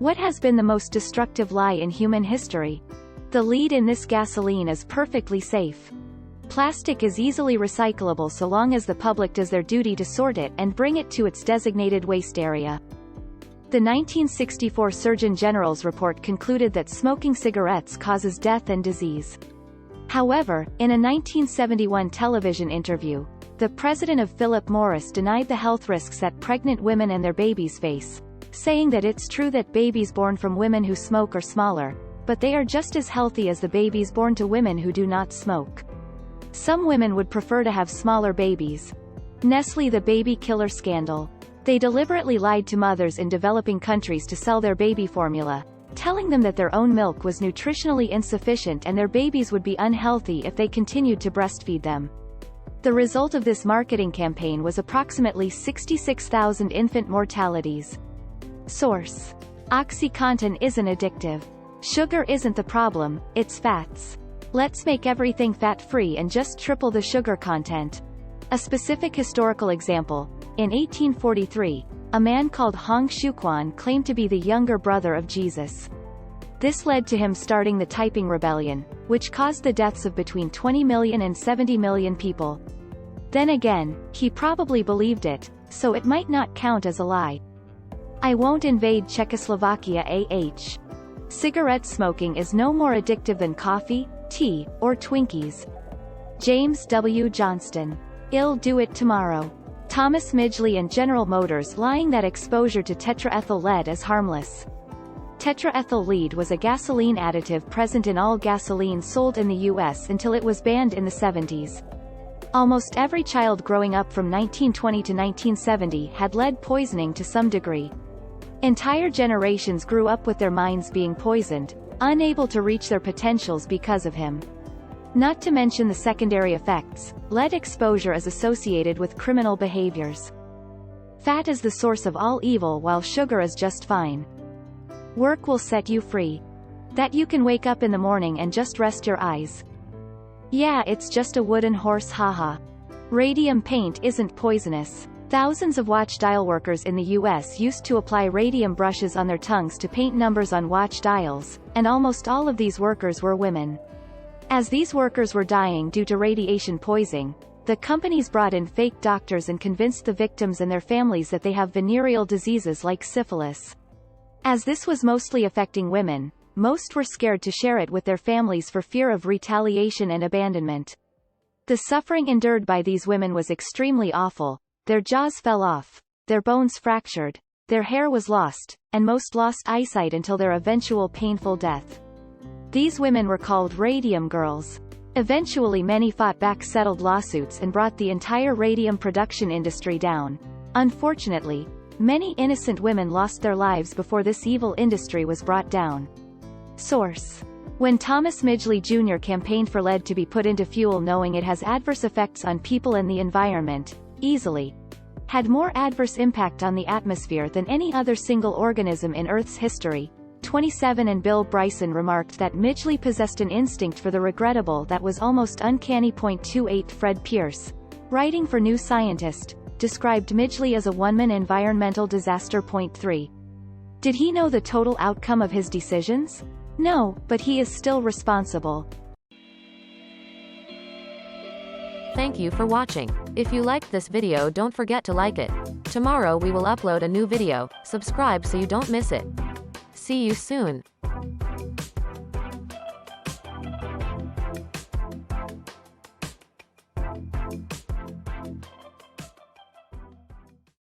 What has been the most destructive lie in human history? The lead in this: gasoline is perfectly safe. Plastic is easily recyclable so long as the public does their duty to sort it and bring it to its designated waste area. The 1964 Surgeon General's report concluded that smoking cigarettes causes death and disease. However, in a 1971 television interview, the president of Philip Morris denied the health risks that pregnant women and their babies face, saying that it's true that babies born from women who smoke are smaller, but they are just as healthy as the babies born to women who do not smoke. Some women would prefer to have smaller babies. Nestle: the baby killer scandal. They deliberately lied to mothers in developing countries to sell their baby formula, telling them that their own milk was nutritionally insufficient and their babies would be unhealthy if they continued to breastfeed them. The result of this marketing campaign was approximately 66,000 infant mortalities. Source: OxyContin isn't addictive. Sugar isn't the problem, it's fats. Let's make everything fat-free and just triple the sugar content. A specific historical example: in 1843, a man called Hong Xiuquan claimed to be the younger brother of Jesus. This led to him starting the Taiping Rebellion, which caused the deaths of between 20 million and 70 million people. Then again, he probably believed it, so it might not count as a lie. I won't invade Czechoslovakia. Cigarette smoking is no more addictive than coffee, tea, or Twinkies. James W. Johnston. I'll do it tomorrow. Thomas Midgley and General Motors lying that exposure to tetraethyl lead is harmless. Tetraethyl lead was a gasoline additive present in all gasoline sold in the U.S. until it was banned in the 70s. Almost every child growing up from 1920 to 1970 had lead poisoning to some degree. Entire generations grew up with their minds being poisoned, unable to reach their potentials because of him. Not to mention the secondary effects, lead exposure is associated with criminal behaviors. Fat is the source of all evil while sugar is just fine. Work will set you free. That you can wake up in the morning and just rest your eyes. Yeah, it's just a wooden horse, haha. Radium paint isn't poisonous. Thousands of watch dial workers in the US used to apply radium brushes on their tongues to paint numbers on watch dials, and almost all of these workers were women. As these workers were dying due to radiation poisoning, the companies brought in fake doctors and convinced the victims and their families that they have venereal diseases like syphilis. As this was mostly affecting women, most were scared to share it with their families for fear of retaliation and abandonment. The suffering endured by these women was extremely awful. Their jaws fell off, their bones fractured, their hair was lost, and most lost eyesight until their eventual painful death. These women were called radium girls. Eventually many fought back, settled lawsuits, and brought the entire radium production industry down. Unfortunately, many innocent women lost their lives before this evil industry was brought down. Source: when Thomas Midgley Jr. campaigned for lead to be put into fuel knowing it has adverse effects on people and the environment, easily had more adverse impact on the atmosphere than any other single organism in Earth's history. 27 and Bill Bryson remarked that Midgley possessed an instinct for the regrettable that was almost uncanny. 28 Fred Pierce, writing for New Scientist, described Midgley as a one-man environmental disaster. 3. Did he know the total outcome of his decisions? No, but he is still responsible. Thank you for watching. If you liked this video, don't forget to like it. Tomorrow we will upload a new video. Subscribe so you don't miss it. See you soon.